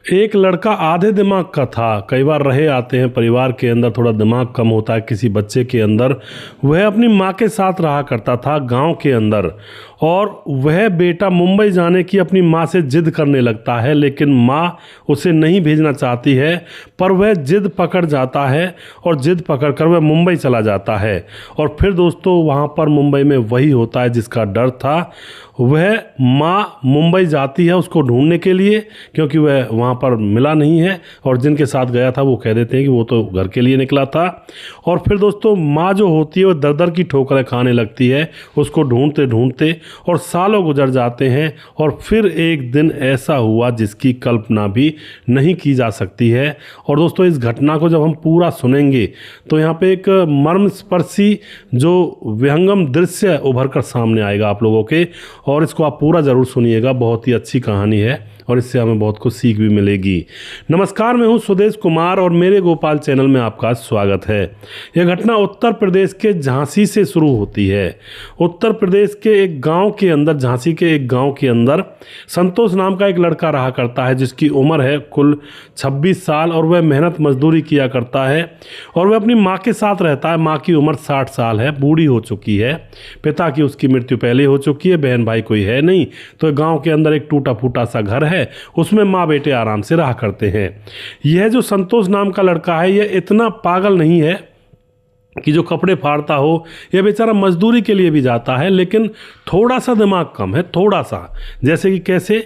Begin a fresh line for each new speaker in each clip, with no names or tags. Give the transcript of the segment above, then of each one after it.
एक लड़का आधे दिमाग का था। कई बार रहे आते हैं परिवार के अंदर थोड़ा दिमाग कम होता है किसी बच्चे के अंदर। वह अपनी माँ के साथ रहा करता था गांव के अंदर, और वह बेटा मुंबई जाने की अपनी माँ से जिद करने लगता है, लेकिन माँ उसे नहीं भेजना चाहती है। पर वह जिद पकड़ जाता है और जिद पकड़ कर वह मुंबई चला जाता है। और फिर दोस्तों वहाँ पर मुंबई में वही होता है जिसका डर था। वह माँ मुंबई जाती है उसको ढूंढने के लिए, क्योंकि वह वहाँ पर मिला नहीं है, और जिनके साथ गया था वो कह देते हैं कि वो तो घर के लिए निकला था। और फिर दोस्तों माँ जो होती है वो दर दर की ठोकरें खाने लगती है उसको ढूंढते ढूंढते, और सालों गुजर जाते हैं। और फिर एक दिन ऐसा हुआ जिसकी कल्पना भी नहीं की जा सकती है। और दोस्तों इस घटना को जब हम पूरा सुनेंगे तो यहाँ पे एक मर्मस्पर्शी जो विहंगम दृश्य उभर कर सामने आएगा आप लोगों के, और इसको आप पूरा ज़रूर सुनिएगा। बहुत ही अच्छी कहानी है और इससे हमें बहुत कुछ सीख भी मिलेगी। नमस्कार, मैं हूं सुदेश कुमार और मेरे गोपाल चैनल में आपका स्वागत है। यह घटना उत्तर प्रदेश के झांसी से शुरू होती है। उत्तर प्रदेश के एक गांव के अंदर, झांसी के एक गांव के अंदर संतोष नाम का एक लड़का रहा करता है जिसकी उम्र है कुल 26 साल, और वह मेहनत मजदूरी किया करता है और वह अपनी माँ के साथ रहता है। माँ की उम्र 60 साल है, बूढ़ी हो चुकी है। पिता की उसकी मृत्यु पहले हो चुकी है, बहन भाई कोई है नहीं। तो गांव के अंदर एक टूटा फूटा सा घर है, उसमें माँ बेटे आराम से रहा करते हैं। यह जो संतोष नाम का लड़का है यह इतना पागल नहीं है कि जो कपड़े फाड़ता हो। यह बेचारा मजदूरी के लिए भी जाता है, लेकिन थोड़ा सा दिमाग कम है, थोड़ा सा। जैसे कि कैसे,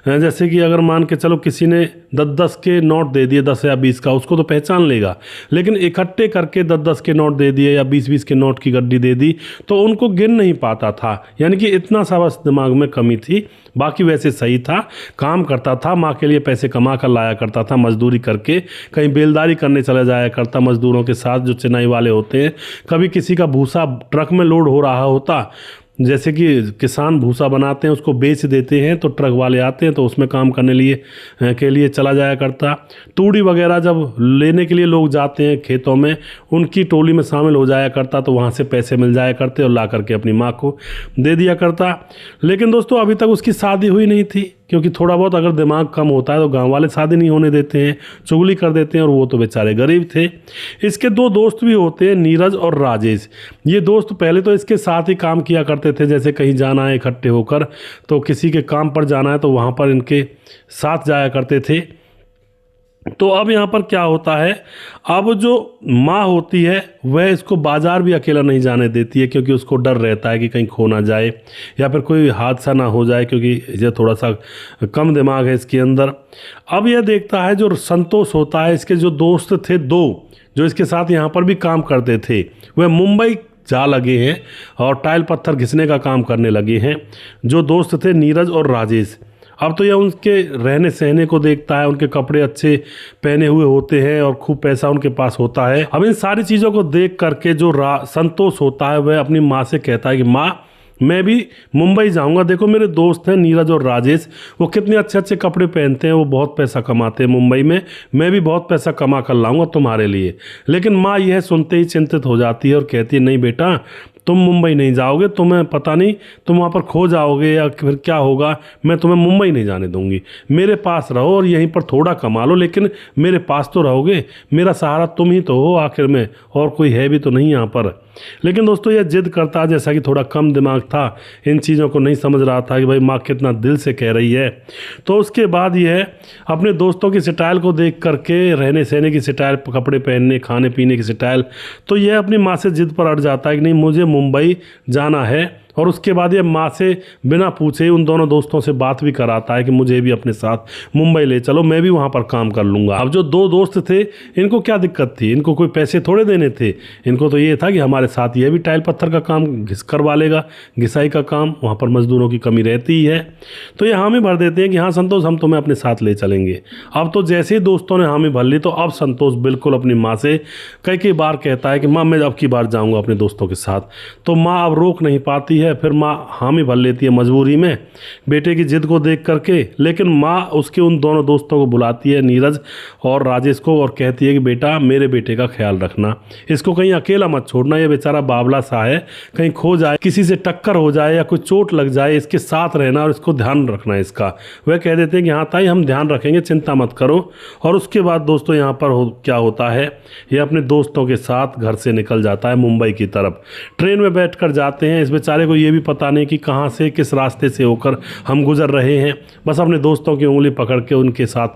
जैसे कि अगर मान के चलो किसी ने 10-10 के नोट दे दिए, 10 या 20 का, उसको तो पहचान लेगा। लेकिन इकट्ठे करके 10-10 के नोट दे दिए या 20-20 के नोट की गड्डी दे दी तो उनको गिन नहीं पाता था। यानी कि इतना सा बस दिमाग में कमी थी, बाकी वैसे सही था। काम करता था, माँ के लिए पैसे कमा कर लाया करता था मजदूरी करके। कहीं बेलदारी करने चला जाया करता मजदूरों के साथ जो चेन्नई वाले होते हैं। कभी किसी का भूसा ट्रक में लोड हो रहा होता, जैसे कि किसान भूसा बनाते हैं उसको बेच देते हैं, तो ट्रक वाले आते हैं तो उसमें काम करने के लिए चला जाया करता। तूड़ी वगैरह जब लेने के लिए लोग जाते हैं खेतों में, उनकी टोली में शामिल हो जाया करता, तो वहाँ से पैसे मिल जाया करते और ला करके अपनी माँ को दे दिया करता। लेकिन दोस्तों अभी तक उसकी शादी हुई नहीं थी, क्योंकि थोड़ा बहुत अगर दिमाग कम होता है तो गांव वाले शादी नहीं होने देते हैं, चुगली कर देते हैं, और वो तो बेचारे गरीब थे। इसके दो दोस्त भी होते हैं, नीरज और राजेश। ये दोस्त पहले तो इसके साथ ही काम किया करते थे, जैसे कहीं जाना है इकट्ठे होकर, तो किसी के काम पर जाना है तो वहाँ पर इनके साथ जाया करते थे। तो अब यहाँ पर क्या होता है, अब जो माँ होती है वह इसको बाजार भी अकेला नहीं जाने देती है, क्योंकि उसको डर रहता है कि कहीं खो ना जाए या फिर कोई हादसा ना हो जाए, क्योंकि ये थोड़ा सा कम दिमाग है इसके अंदर। अब यह देखता है जो संतोष होता है, इसके जो दोस्त थे दो जो इसके साथ यहाँ पर भी काम करते थे, वह मुंबई जा लगे हैं और टाइल पत्थर घिसने का काम करने लगे हैं। जो दोस्त थे नीरज और राजेश, अब तो यह उनके रहने सहने को देखता है, उनके कपड़े अच्छे पहने हुए होते हैं और खूब पैसा उनके पास होता है। अब इन सारी चीज़ों को देख करके जो संतोष होता है वह अपनी माँ से कहता है कि माँ मैं भी मुंबई जाऊंगा। देखो मेरे दोस्त हैं नीरज और राजेश, वो कितने अच्छे अच्छे कपड़े पहनते हैं, वो बहुत पैसा कमाते हैं मुंबई में, मैं भी बहुत पैसा कमा कर लाऊंगा तुम्हारे लिए। लेकिन माँ यह सुनते ही चिंतित हो जाती है और कहती है नहीं बेटा, तुम मुंबई नहीं जाओगे, तुम्हें पता नहीं तुम वहाँ पर खो जाओगे या फिर क्या होगा, मैं तुम्हें मुंबई नहीं जाने दूंगी। मेरे पास रहो और यहीं पर थोड़ा कमा लो, लेकिन मेरे पास तो रहोगे, मेरा सहारा तुम ही तो हो आखिर में, और कोई है भी तो नहीं यहाँ पर। लेकिन दोस्तों यह जिद करता, जैसा कि थोड़ा कम दिमाग था, इन चीज़ों को नहीं समझ रहा था कि भाई माँ कितना दिल से कह रही है। तो उसके बाद यह अपने दोस्तों की स्टाइल को देख करके, रहने सहने की स्टाइल, कपड़े पहनने खाने पीने की स्टाइल, तो यह अपनी माँ से जिद पर अड़ जाता है कि नहीं मुझे मुंबई जाना है। और उसके बाद ये माँ से बिना पूछे उन दोनों दोस्तों से बात भी कराता है कि मुझे भी अपने साथ मुंबई ले चलो, मैं भी वहाँ पर काम कर लूँगा। अब जो दो दोस्त थे इनको क्या दिक्कत थी, इनको कोई पैसे थोड़े देने थे, इनको तो ये था कि हमारे साथ ये भी टाइल पत्थर का काम घिस करवा लेगा, घिसाई का काम, वहाँ पर मजदूरों की कमी रहती ही है। तो ये हामी भर देते हैं कि हाँ संतोष हम तुम्हें अपने साथ ले चलेंगे। अब तो जैसे ही दोस्तों ने हामी भर ली तो अब संतोष बिल्कुल अपनी माँ से कई बार कहता है कि माँ मैं अब की बार जाऊँगा अपने दोस्तों के साथ। तो माँ अब रोक नहीं पाती है है, फिर माँ हामी भर लेती है मजबूरी में बेटे की जिद को देख करके। लेकिन माँ उसके उन दोनों दोस्तों को बुलाती है, नीरज और राजेश को, और कहती है कि बेटा मेरे बेटे का ख्याल रखना, इसको कहीं अकेला मत छोड़ना, ये बेचारा बावला सा है, कहीं खो जाए, किसी से टक्कर हो जाए या कोई चोट लग जाए, इसके साथ रहना और इसको ध्यान रखना इसका। वह कह देते हैं कि हाँ ताई हम ध्यान रखेंगे, चिंता मत करो। और उसके बाद दोस्तों यहाँ पर क्या होता है, ये अपने दोस्तों के साथ घर से निकल जाता है मुंबई की तरफ। ट्रेन में बैठकर जाते हैं, इस बेचारे को ये भी पता नहीं कि कहाँ से किस रास्ते से होकर हम गुजर रहे हैं, बस अपने दोस्तों की उंगली पकड़ के उनके साथ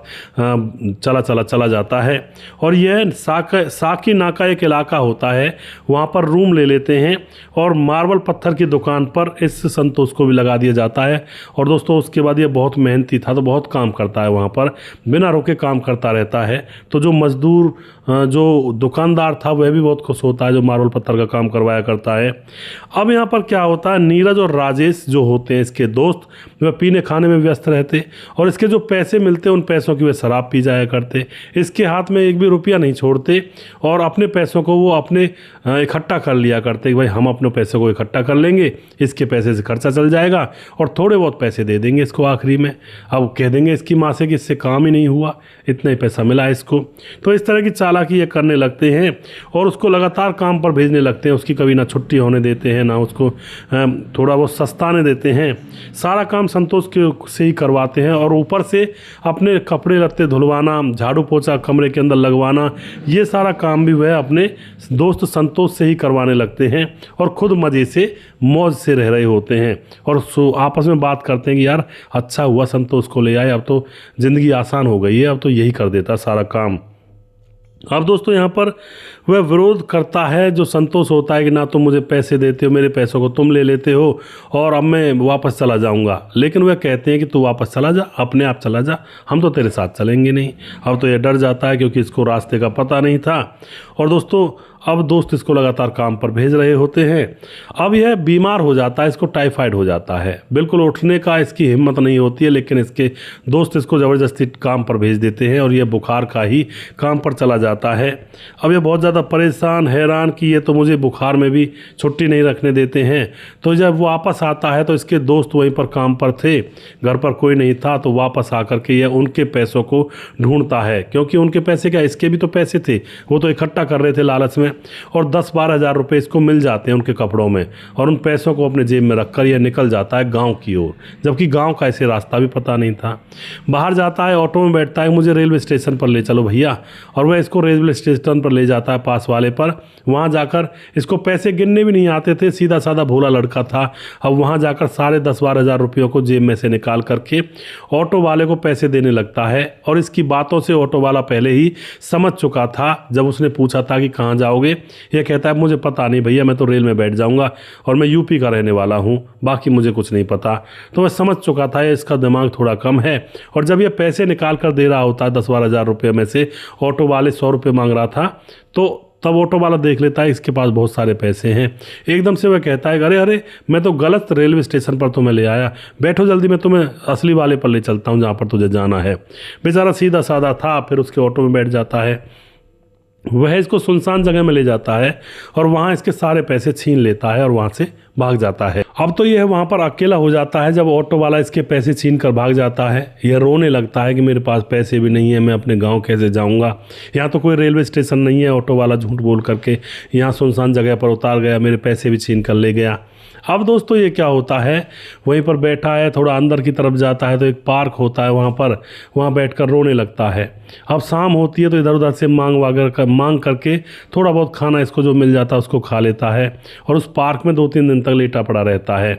चला जाता है। और यह साकी नाका एक इलाका होता है, वहाँ पर रूम ले लेते हैं और मार्बल पत्थर की दुकान पर इस संतोष को भी लगा दिया जाता है। और दोस्तों उसके बाद ये बहुत मेहनती था, तो बहुत काम करता है वहाँ पर, बिना रुके काम करता रहता है। तो जो मजदूर जो दुकानदार था वह भी बहुत खुश होता है, जो मार्बल पत्थर का काम करवाया करता है। अब यहाँ पर क्या होता है, नीरज और राजेश जो होते हैं इसके दोस्त, वह पीने खाने में व्यस्त रहते और इसके जो पैसे मिलते उन पैसों की वे शराब पी जाया करते। इसके हाथ में एक भी रुपया नहीं छोड़ते और अपने पैसों को वो अपने इकट्ठा कर लिया करते कि भाई हम अपने पैसों को इकट्ठा कर लेंगे, इसके पैसे से खर्चा चल जाएगा और थोड़े बहुत पैसे दे देंगे इसको आखिरी में। अब कह देंगे इसकी माँ से कि इससे काम ही नहीं हुआ, इतना ही पैसा मिला इसको। तो इस तरह की चालाकी ये करने लगते हैं और उसको लगातार काम पर भेजने लगते हैं। उसकी कभी ना छुट्टी होने देते हैं, ना उसको थोड़ा बहुत सस्ताने देते हैं। सारा काम संतोष के से ही करवाते हैं और ऊपर से अपने कपड़े लत्ते धुलवाना, झाड़ू पोछा कमरे के अंदर लगवाना, ये सारा काम भी वह अपने दोस्त संतोष से ही करवाने लगते हैं और खुद मज़े से मौज से रह रहे होते हैं। और आपस में बात करते हैं कि यार अच्छा हुआ संतोष को ले आए, अब तो ज़िंदगी आसान हो गई है, अब तो यही कर देता सारा काम। अब दोस्तों यहाँ पर वह विरोध करता है, जो संतोष होता है कि ना तुम मुझे पैसे देते हो, मेरे पैसों को तुम ले लेते हो और अब मैं वापस चला जाऊँगा। लेकिन वह कहते हैं कि तू वापस चला जा, अपने आप चला जा, हम तो तेरे साथ चलेंगे नहीं। अब तो यह डर जाता है क्योंकि इसको रास्ते का पता नहीं था। और दोस्तों अब दोस्त इसको लगातार काम पर भेज रहे होते हैं। अब यह बीमार हो जाता है, इसको टाइफाइड हो जाता है, बिल्कुल उठने का इसकी हिम्मत नहीं होती है। लेकिन इसके दोस्त इसको ज़बरदस्ती काम पर भेज देते हैं और यह बुखार का ही काम पर चला जाता है। अब यह बहुत ज़्यादा परेशान हैरान कि ये तो मुझे बुखार में भी छुट्टी नहीं रखने देते हैं। तो जब वो वापस आता है तो इसके दोस्त वहीं पर काम पर थे, घर पर कोई नहीं था। तो वापस आकर के यह उनके पैसों को ढूंढता है, क्योंकि उनके पैसे क्या, इसके भी तो पैसे थे, वो तो इकट्ठा कर रहे थे लालच में। और 10-12 हज़ार रुपये इसको मिल जाते हैं उनके कपड़ों में और उन पैसों को अपने जेब में रखकर यह निकल जाता है गांव की ओर, जबकि गांव का ऐसे रास्ता भी पता नहीं था। बाहर जाता है, ऑटो में बैठता है, मुझे रेलवे स्टेशन पर ले चलो भैया, और वह इसको रेलवे स्टेशन पर ले जाता है पास वाले पर। वहाँ जाकर इसको पैसे गिनने भी नहीं आते थे, सीधा साधा भोला लड़का था। अब वहाँ जाकर सारे 10-12 हज़ार रुपयों को जेब में से निकाल करके ऑटो वाले को पैसे देने लगता है। और इसकी बातों से ऑटो वाला पहले ही समझ चुका था, जब उसने पूछा था कि कहाँ जाओगे, यह कहता है मुझे पता नहीं भैया, मैं तो रेल में बैठ जाऊंगा और मैं यूपी का रहने वाला हूं, बाकी मुझे कुछ नहीं पता। तो वह समझ चुका था इसका दिमाग थोड़ा कम है। और जब यह पैसे निकाल कर दे रहा होता है 10-12 हज़ार रुपये में से, ऑटो वाले 100 रुपये मांग रहा था, तो तब ऑटो वाला देख लेता है इसके पास बहुत सारे पैसे हैं। एकदम से वह कहता है अरे अरे मैं तो गलत रेलवे स्टेशन पर तुम्हें ले आया, बैठो जल्दी, मैं तुम्हें असली वाले पर ले चलता हूँ जहाँ पर तुझे जाना है। बेचारा सीधा साधा था, फिर उसके ऑटो में बैठ जाता है। वह इसको सुनसान जगह में ले जाता है और वहाँ इसके सारे पैसे छीन लेता है और वहाँ से भाग जाता है। अब तो यह वहाँ पर अकेला हो जाता है। जब ऑटो वाला इसके पैसे छीन कर भाग जाता है, यह रोने लगता है कि मेरे पास पैसे भी नहीं है, मैं अपने गांव कैसे जाऊँगा, यहाँ तो कोई रेलवे स्टेशन नहीं है। ऑटो वाला झूठ बोल करके यहाँ सुनसान जगह पर उतार गया, मेरे पैसे भी छीन कर ले गया। अब दोस्तों ये क्या होता है, वहीं पर बैठा है, थोड़ा अंदर की तरफ जाता है तो एक पार्क होता है वहाँ पर, वहाँ बैठकर रोने लगता है। अब शाम होती है तो इधर उधर से मांग करके थोड़ा बहुत खाना इसको जो मिल जाता है उसको खा लेता है और उस पार्क में 2-3 दिन तक लेटा पड़ा रहता है।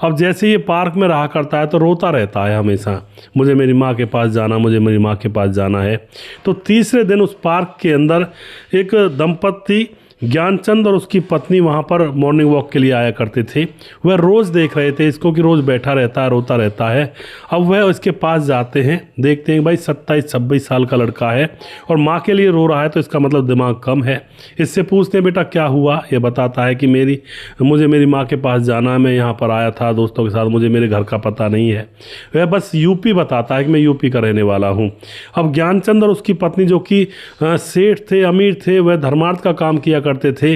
अब जैसे ये पार्क में रहा करता है तो रोता रहता है हमेशा, मुझे मेरी माँ के पास जाना, मुझे मेरी माँ के पास जाना है। तो तीसरे दिन उस पार्क के अंदर एक दंपत्ति ज्ञानचंद और उसकी पत्नी वहाँ पर मॉर्निंग वॉक के लिए आया करते थे। वह रोज़ देख रहे थे इसको कि रोज़ बैठा रहता है, रोता रहता है। अब वह इसके पास जाते हैं, देखते हैं भाई 27-26 साल का लड़का है और माँ के लिए रो रहा है, तो इसका मतलब दिमाग कम है। इससे पूछते हैं बेटा क्या हुआ, ये बताता है कि मुझे मेरी माँ के पास जाना है, मैं यहाँ पर आया था दोस्तों के साथ, मुझे मेरे घर का पता नहीं है। वह बस यूपी बताता है कि मैं यूपी का रहने वाला हूँ। अब ज्ञानचंद और उसकी पत्नी जो कि सेठ थे, अमीर थे, वह धर्मार्थ का काम किया करते करते थे।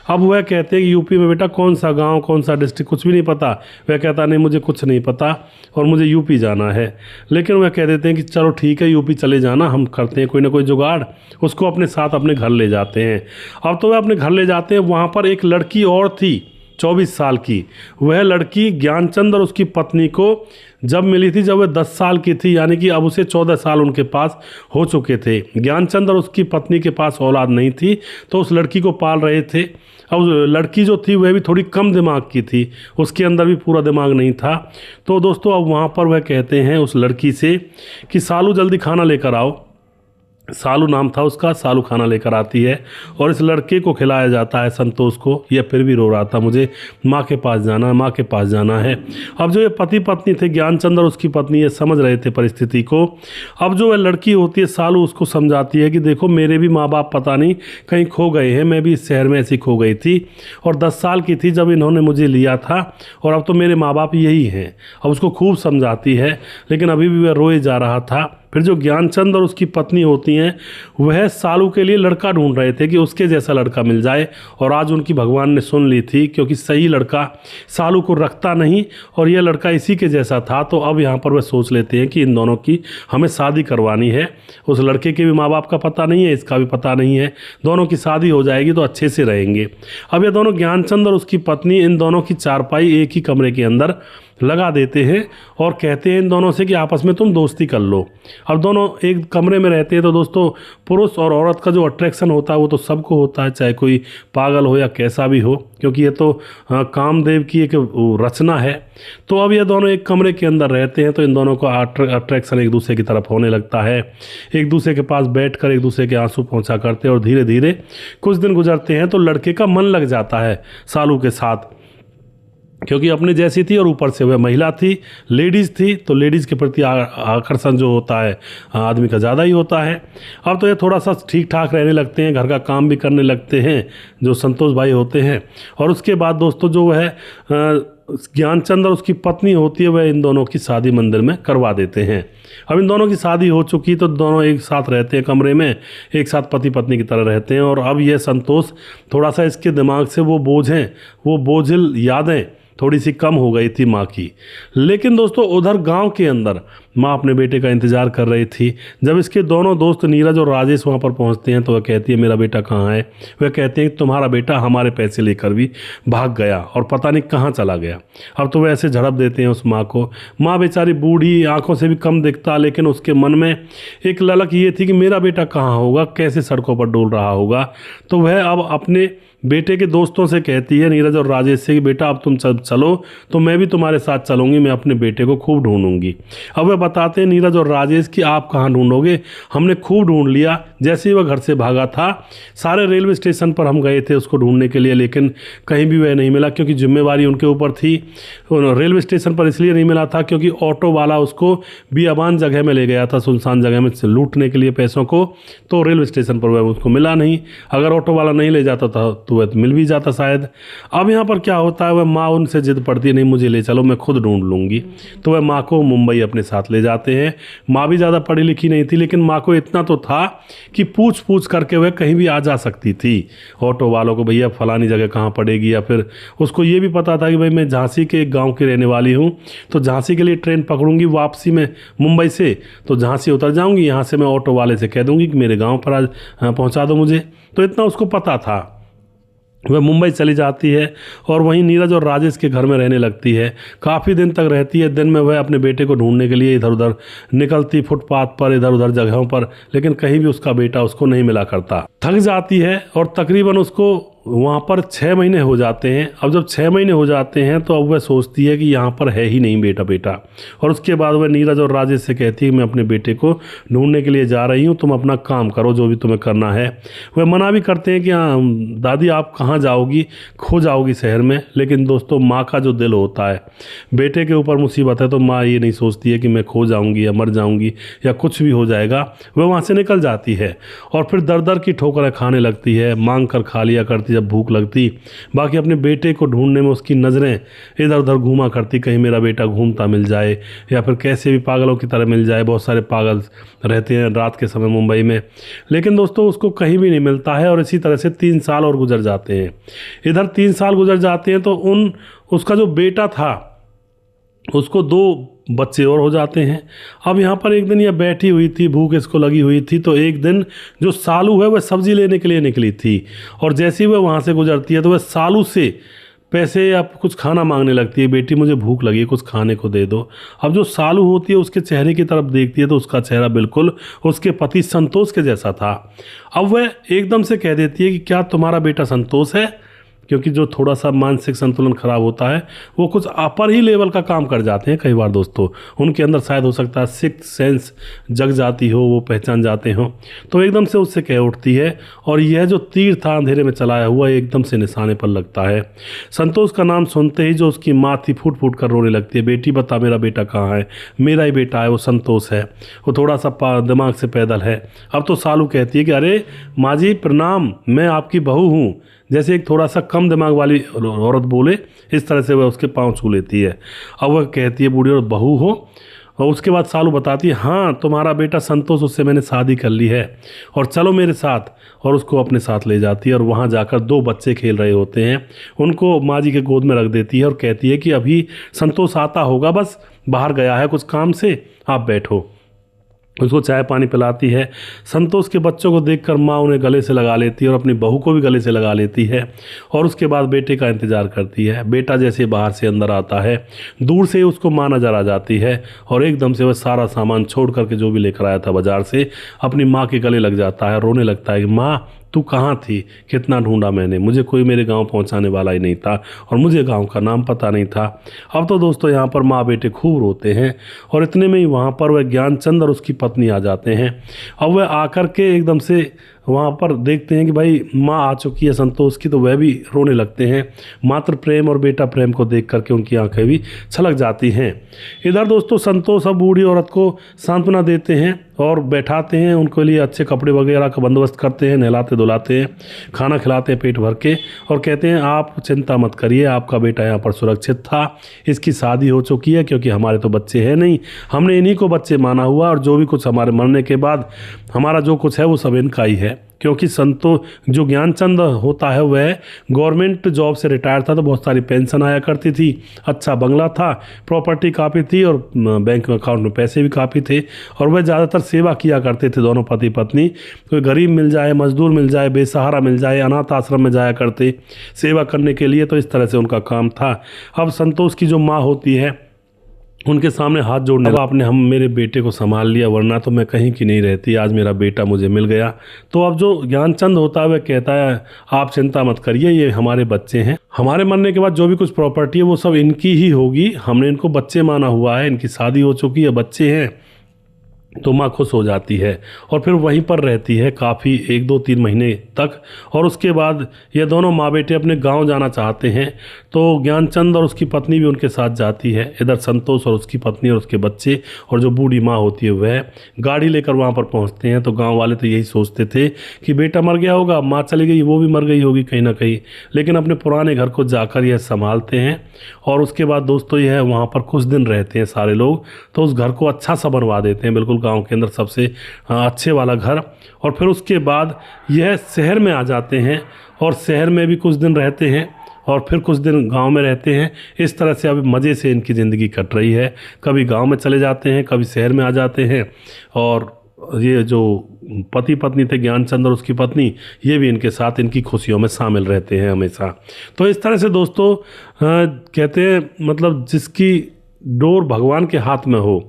अब वह कहते हैं कि यूपी में बेटा कौन सा गांव, कौन सा डिस्ट्रिक्ट, कुछ भी नहीं पता। वह कहता नहीं मुझे कुछ नहीं पता और मुझे यूपी जाना है। लेकिन वह कह देते हैं कि चलो ठीक है यूपी चले जाना, हम करते हैं कोई ना कोई जुगाड़। उसको अपने साथ अपने घर ले जाते हैं। अब तो वह अपने घर ले जाते हैं, वहाँ पर एक लड़की और थी 24 साल की। वह लड़की ज्ञानचंद और उसकी पत्नी को जब मिली थी जब वह 10 साल की थी, यानी कि अब उसे 14 साल उनके पास हो चुके थे। ज्ञानचंद और उसकी पत्नी के पास औलाद नहीं थी, तो उस लड़की को पाल रहे थे। अब लड़की जो थी वह भी थोड़ी कम दिमाग की थी, उसके अंदर भी पूरा दिमाग नहीं था। तो दोस्तों अब वहाँ पर वह कहते हैं उस लड़की से कि सालू जल्दी खाना लेकर आओ। सालू नाम था उसका। सालू खाना लेकर आती है और इस लड़के को खिलाया जाता है संतोष को। यह फिर भी रो रहा था, मुझे माँ के पास जाना है, माँ के पास जाना है। अब जो ये पति पत्नी थे ज्ञानचंद और उसकी पत्नी, ये समझ रहे थे परिस्थिति को। अब जो वह लड़की होती है सालू उसको समझाती है कि देखो मेरे भी माँ बाप पता नहीं कहीं खो गए हैं, मैं भी इस शहर में ऐसी खो गई थी और 10 साल की थी जब इन्होंने मुझे लिया था और अब तो मेरे माँ बाप यही हैं। अब उसको खूब समझाती है, लेकिन अभी भी वह रोए जा रहा था। फिर जो ज्ञानचंद और उसकी पत्नी होती हैं वह सालू के लिए लड़का ढूंढ रहे थे कि उसके जैसा लड़का मिल जाए। और आज उनकी भगवान ने सुन ली थी, क्योंकि सही लड़का सालू को रखता नहीं और यह लड़का इसी के जैसा था। तो अब यहाँ पर वह सोच लेते हैं कि इन दोनों की हमें शादी करवानी है। उस लड़के के भी माँ बाप का पता नहीं है, इसका भी पता नहीं है, दोनों की शादी हो जाएगी तो अच्छे से रहेंगे। अब ये दोनों ज्ञानचंद और उसकी पत्नी इन दोनों की चारपाई एक ही कमरे के अंदर लगा देते हैं और कहते हैं इन दोनों से कि आपस में तुम दोस्ती कर लो। अब दोनों एक कमरे में रहते हैं तो दोस्तों पुरुष और औरत का जो अट्रैक्शन होता है वो तो सबको होता है, चाहे कोई पागल हो या कैसा भी हो, क्योंकि ये तो कामदेव की एक रचना है। तो अब ये दोनों एक कमरे के अंदर रहते हैं तो इन दोनों का अट्रैक्शन एक दूसरे की तरफ होने लगता है। एक दूसरे के पास बैठकर एक दूसरे के आंसू पहुँचा करते हैं और धीरे धीरे कुछ दिन गुजरते हैं तो लड़के का मन लग जाता है सालू के साथ, क्योंकि अपने जैसी थी और ऊपर से वह महिला थी, लेडीज़ थी, तो लेडीज़ के प्रति आकर्षण जो होता है आदमी का ज़्यादा ही होता है। अब तो ये थोड़ा सा ठीक ठाक रहने लगते हैं, घर का काम भी करने लगते हैं जो संतोष भाई होते हैं। और उसके बाद दोस्तों जो है ज्ञानचंद और उसकी पत्नी होती है वह इन दोनों की शादी मंदिर में करवा देते हैं। अब इन दोनों की शादी हो चुकी तो दोनों एक साथ रहते हैं कमरे में, एक साथ पति पत्नी की तरह रहते हैं। और अब यह संतोष थोड़ा सा इसके दिमाग से वो बोझिल यादें थोड़ी सी कम हो गई थी माँ की। लेकिन दोस्तों उधर गांव के अंदर माँ अपने बेटे का इंतज़ार कर रही थी। जब इसके दोनों दोस्त नीरज और राजेश वहाँ पर पहुँचते हैं तो वह कहती है मेरा बेटा कहाँ है। वह कहते हैं तुम्हारा बेटा हमारे पैसे लेकर भी भाग गया और पता नहीं कहाँ चला गया। अब तो वह ऐसे झड़प देते हैं उस माँ को। माँ बेचारी बूढ़ी, आंखों से भी कम दिखता, लेकिन उसके मन में एक ललक ये थी कि मेरा बेटा कहाँ होगा, कैसे सड़कों पर डोल रहा होगा। तो वह अब अपने बेटे के दोस्तों से कहती है नीरज और राजेश से कि बेटा अब तुम चलो तो मैं भी तुम्हारे साथ चलूँगी, मैं अपने बेटे को खूब ढूंढूंगी। अब वह बताते हैं नीरज और राजेश कि आप कहाँ ढूंढोगे, हमने खूब ढूंढ लिया। जैसे ही वह घर से भागा था सारे रेलवे स्टेशन पर हम गए थे उसको ढूंढने के लिए, लेकिन कहीं भी वह नहीं मिला, क्योंकि जिम्मेवारी उनके ऊपर थी। रेलवे स्टेशन पर इसलिए नहीं मिला था क्योंकि ऑटो वाला उसको बियाबान जगह में ले गया था, सुनसान जगह में लूटने के लिए पैसों को, तो रेलवे स्टेशन पर वह उसको मिला नहीं। अगर ऑटो वाला नहीं ले जाता था तो वह मिल भी जाता शायद। अब यहाँ पर क्या होता है, वह माँ उनसे जिद पड़ती है नहीं मुझे ले चलो, मैं खुद ढूंढ लूँगी। तो वह माँ को मुंबई अपने साथ ले जाते हैं। माँ भी ज़्यादा पढ़ी लिखी नहीं थी, लेकिन माँ को इतना तो था कि पूछ पूछ करके वह कहीं भी आ जा सकती थी ऑटो वालों को, भैया फलानी जगह कहाँ पड़ेगी। या फिर उसको ये भी पता था कि भाई मैं झांसी के एक गाँव की रहने वाली हूँ, तो झांसी के लिए ट्रेन पकड़ूंगी वापसी में मुंबई से, तो झांसी उतर जाऊँगी, यहाँ से मैं ऑटो वाले से कह दूँगी कि मेरे गाँव पर आज पहुँचा दो मुझे। तो इतना उसको पता था। वह मुंबई चली जाती है और वहीं नीरज और राजेश के घर में रहने लगती है। काफ़ी दिन तक रहती है। दिन में वह अपने बेटे को ढूंढने के लिए इधर उधर निकलती, फुटपाथ पर, इधर उधर जगहों पर, लेकिन कहीं भी उसका बेटा उसको नहीं मिला करता। थक जाती है और तकरीबन उसको वहाँ पर 6 महीने हो जाते हैं। अब जब 6 महीने हो जाते हैं तो अब वह सोचती है कि यहाँ पर है ही नहीं बेटा। और उसके बाद वह नीरज और राजेश से कहती है मैं अपने बेटे को ढूंढने के लिए जा रही हूँ, तुम अपना काम करो जो भी तुम्हें करना है। वह मना भी करते हैं कि हाँ दादी आप कहाँ जाओगी, खो जाओगी शहर में। लेकिन दोस्तों माँ का जो दिल होता है, बेटे के ऊपर मुसीबत है तो माँ ये नहीं सोचती है कि मैं खो जाऊँगी या मर जाऊँगी या कुछ भी हो जाएगा। वह वहाँ से निकल जाती है और फिर दर दर की ठोकरें खाने लगती है, मांग कर खा लिया करती जब भूख लगती। बाकी अपने बेटे को ढूंढने में उसकी नज़रें इधर उधर घूमा करती, कहीं मेरा बेटा घूमता मिल जाए या फिर कैसे भी पागलों की तरह मिल जाए। बहुत सारे पागल रहते हैं रात के समय मुंबई में, लेकिन दोस्तों उसको कहीं भी नहीं मिलता है। और इसी तरह से 3 साल और गुजर जाते हैं। इधर 3 साल गुजर जाते हैं तो उसका जो बेटा था उसको 2 बच्चे और हो जाते हैं। अब यहाँ पर एक दिन यह बैठी हुई थी, भूख इसको लगी हुई थी, तो एक दिन जो सालू है वह सब्ज़ी लेने के लिए निकली थी और जैसे ही वह वहाँ से गुजरती है तो वह सालू से पैसे या कुछ खाना मांगने लगती है। बेटी मुझे भूख लगी है, कुछ खाने को दे दो। अब जो सालू होती है उसके चेहरे की तरफ देखती है तो उसका चेहरा बिल्कुल उसके पति संतोष के जैसा था। अब वह एकदम से कह देती है कि क्या तुम्हारा बेटा संतोष है? क्योंकि जो थोड़ा सा मानसिक संतुलन खराब होता है वो कुछ अपर ही लेवल का काम कर जाते हैं कई बार दोस्तों। उनके अंदर शायद हो सकता है सिक्स्थ सेंस जग जाती हो, वो पहचान जाते हो। तो एकदम से उससे कह उठती है और यह जो तीर था अंधेरे में चलाया हुआ एकदम से निशाने पर लगता है। संतोष का नाम सुनते ही जो उसकी माँ थी फूट फूट कर रोने लगती है, बेटी बता मेरा बेटा कहाँ है? मेरा ही बेटा है, वो संतोष है, वो थोड़ा सा दिमाग से पैदल है। अब तो सालू कहती है कि अरे माँ जी प्रणाम, मैं आपकी बहू हूँ। जैसे एक थोड़ा सा कम दिमाग वाली औरत बोले इस तरह से वह उसके पाँव छू लेती है। अब वह कहती है बूढ़ी औरत बहू हो। और उसके बाद सालू बताती है हाँ तुम्हारा बेटा संतोष, उससे मैंने शादी कर ली है और चलो मेरे साथ। और उसको अपने साथ ले जाती है और वहाँ जाकर 2 बच्चे खेल रहे होते हैं, उनको माँ जी के गोद में रख देती है और कहती है कि अभी संतोष आता होगा, बस बाहर गया है कुछ काम से, आप बैठो। उसको चाय पानी पिलाती है। संतोष के बच्चों को देखकर माँ उन्हें गले से लगा लेती है और अपनी बहू को भी गले से लगा लेती है और उसके बाद बेटे का इंतज़ार करती है। बेटा जैसे बाहर से अंदर आता है दूर से उसको माँ नज़र आ जाती है और एकदम से वह सारा सामान छोड़ करके जो भी लेकर आया था बाज़ार से अपनी माँ के गले लग जाता है, रोने लगता है कि माँ तू कहाँ थी? कितना ढूंढा मैंने, मुझे कोई मेरे गांव पहुंचाने वाला ही नहीं था और मुझे गांव का नाम पता नहीं था। अब तो दोस्तों यहाँ पर माँ बेटे खूब रोते हैं और इतने में ही वहाँ पर वह ज्ञानचंद और उसकी पत्नी आ जाते हैं। अब वह आकर के एकदम से वहाँ पर देखते हैं कि भाई माँ आ चुकी है संतोष की, तो वह भी रोने लगते हैं। मातृ प्रेम और बेटा प्रेम को देख करके उनकी आंखें भी छलक जाती हैं। इधर दोस्तों संतोष अब बूढ़ी औरत को सांत्वना देते हैं और बैठाते हैं, उनके लिए अच्छे कपड़े वगैरह का बंदोबस्त करते हैं, नहलाते धुलाते हैं, खाना खिलाते हैं पेट भर के और कहते हैं आप चिंता मत करिए, आपका बेटा यहाँ पर सुरक्षित था, इसकी शादी हो चुकी है, क्योंकि हमारे तो बच्चे हैं नहीं, हमने इन्हीं को बच्चे माना हुआ और जो भी कुछ हमारे मरने के बाद हमारा जो कुछ है वो सब इनका ही है। क्योंकि जो ज्ञानचंद होता है वह गवर्नमेंट जॉब से रिटायर था, तो बहुत सारी पेंशन आया करती थी, अच्छा बंगला था, प्रॉपर्टी काफ़ी थी और बैंक अकाउंट में पैसे भी काफ़ी थे और वह ज़्यादातर सेवा किया करते थे दोनों पति पत्नी। कोई गरीब मिल जाए, मजदूर मिल जाए, बेसहारा मिल जाए, अनाथ आश्रम में जाया करते सेवा करने के लिए, तो इस तरह से उनका काम था। अब संतोष की जो माँ होती है उनके सामने हाथ जोड़ने, अब आपने मेरे बेटे को संभाल लिया, वरना तो मैं कहीं की नहीं रहती, आज मेरा बेटा मुझे मिल गया। तो अब जो ज्ञानचंद होता है वह कहता है आप चिंता मत करिए, ये हमारे बच्चे हैं, हमारे मरने के बाद जो भी कुछ प्रॉपर्टी है वो सब इनकी ही होगी, हमने इनको बच्चे माना हुआ है, इनकी शादी हो चुकी है, बच्चे हैं। तो माँ खुश हो जाती है और फिर वहीं पर रहती है काफ़ी 1-2-3 महीने तक। और उसके बाद ये दोनों माँ बेटे अपने गांव जाना चाहते हैं, तो ज्ञानचंद और उसकी पत्नी भी उनके साथ जाती है। इधर संतोष और उसकी पत्नी और उसके बच्चे और जो बूढ़ी माँ होती है वह गाड़ी लेकर वहाँ पर पहुँचते हैं। तो गाँव वाले तो यही सोचते थे कि बेटा मर गया होगा, माँ चली गई, वो भी मर गई होगी कहीं ना कहीं, लेकिन अपने पुराने घर को जाकर यह संभालते हैं। और उसके बाद दोस्तों यह वहाँ पर कुछ दिन रहते हैं सारे लोग, तो उस घर को अच्छा सा बनवा देते हैं, बिल्कुल गांव के अंदर सबसे अच्छे वाला घर। और फिर उसके बाद यह शहर में आ जाते हैं और शहर में भी कुछ दिन रहते हैं और फिर कुछ दिन गांव में रहते हैं। इस तरह से अभी मज़े से इनकी ज़िंदगी कट रही है, कभी गांव में चले जाते हैं, कभी शहर में आ जाते हैं। और ये जो पति पत्नी थे ज्ञानचंद और उसकी पत्नी, ये भी इनके साथ इनकी खुशियों में शामिल रहते हैं हमेशा। तो इस तरह से दोस्तों कहते हैं मतलब जिसकी डोर भगवान के हाथ में हो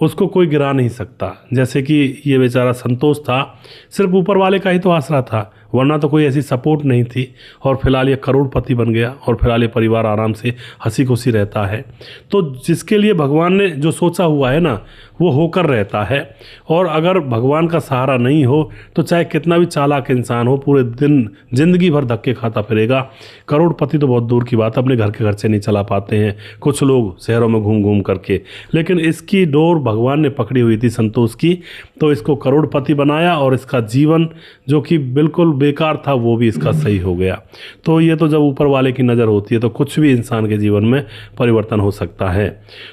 उसको कोई गिरा नहीं सकता। जैसे कि ये बेचारा संतोष था, सिर्फ ऊपर वाले का ही तो आसरा था, वरना तो कोई ऐसी सपोर्ट नहीं थी। और फिलहाल ये करोड़पति बन गया और फिलहाल ये परिवार आराम से हंसी खुशी रहता है। तो जिसके लिए भगवान ने जो सोचा हुआ है ना वो होकर रहता है। और अगर भगवान का सहारा नहीं हो तो चाहे कितना भी चालाक इंसान हो, पूरे दिन जिंदगी भर धक्के खाता फिरेगा। करोड़पति तो बहुत दूर की बात, अपने घर के खर्चे नहीं चला पाते हैं कुछ लोग शहरों में घूम घूम करके, लेकिन इसकी डोर भगवान ने पकड़ी हुई थी संतोष की, तो इसको करोड़पति बनाया और इसका जीवन जो कि बिल्कुल बेकार था वो भी इसका सही हो गया। तो ये तो जब ऊपर वाले की नज़र होती है तो कुछ भी इंसान के जीवन में परिवर्तन हो सकता है।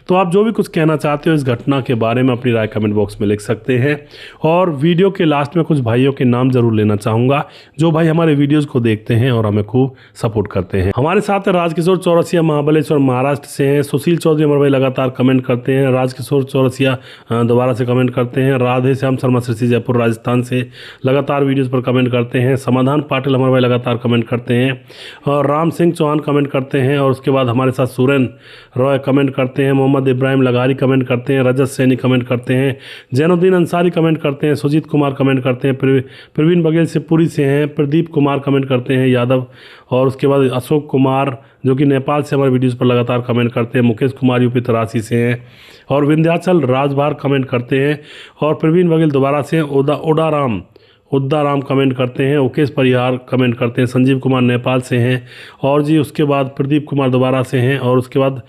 तो आप जो भी कुछ कहना चाहते हो इस घटना के बारे में अपनी राय कमेंट बॉक्स में लिख सकते हैं। और वीडियो के लास्ट में कुछ भाइयों के नाम जरूर लेना चाहूँगा जो भाई हमारे वीडियोज़ को देखते हैं और हमें खूब सपोर्ट करते हैं। हमारे साथ है राजकिशोर चौरसिया, महाबलेश्वर महाराष्ट्र से हैं। सुशील चौधरी हमारे भाई लगातार कमेंट करते हैं। राजकिशोर चौरसिया दोबारा से कमेंट करते हैं। राधे श्याम शर्मा श्री जयपुर राजस्थान से लगातार वीडियोज़ पर कमेंट करते हैं। समाधान पाटिल हमारे भाई लगातार कमेंट करते हैं। और राम सिंह चौहान कमेंट करते हैं। और उसके बाद हमारे साथ सुरेन रॉय कमेंट करते हैं। मोहम्मद इब्राहिम लगारी कमेंट करते हैं। रजत सैनी कमेंट करते हैं। जैनुद्दीन अंसारी कमेंट करते हैं। सुजीत कुमार कमेंट करते हैं। प्रवीण बघेल से पुरी से हैं। प्रदीप कुमार कमेंट करते हैं यादव। और उसके बाद अशोक कुमार जो कि नेपाल से हमारे वीडियोज़ पर लगातार कमेंट करते हैं। मुकेश कुमार यूपी तरासी से हैं। और विंध्याचल राजभार कमेंट करते हैं। और प्रवीण बघेल दोबारा से उद्दाराम कमेंट करते हैं। उकेश परिहार कमेंट करते हैं। संजीव कुमार नेपाल से हैं। और जी उसके बाद प्रदीप कुमार दोबारा से हैं। और उसके बाद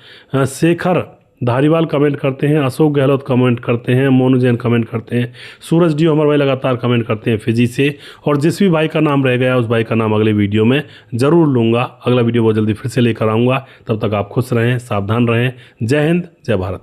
शेखर धारीवाल कमेंट करते हैं। अशोक गहलोत कमेंट करते हैं। मोनू जैन कमेंट करते हैं। सूरज डी हमारे भाई लगातार कमेंट करते हैं फिजी से। और जिस भी भाई का नाम रह गया उस भाई का नाम अगले वीडियो में ज़रूर लूँगा। अगला वीडियो बहुत जल्दी फिर से लेकर आऊँगा। तब तक आप खुश रहें, सावधान रहें। जय हिंद, जय भारत।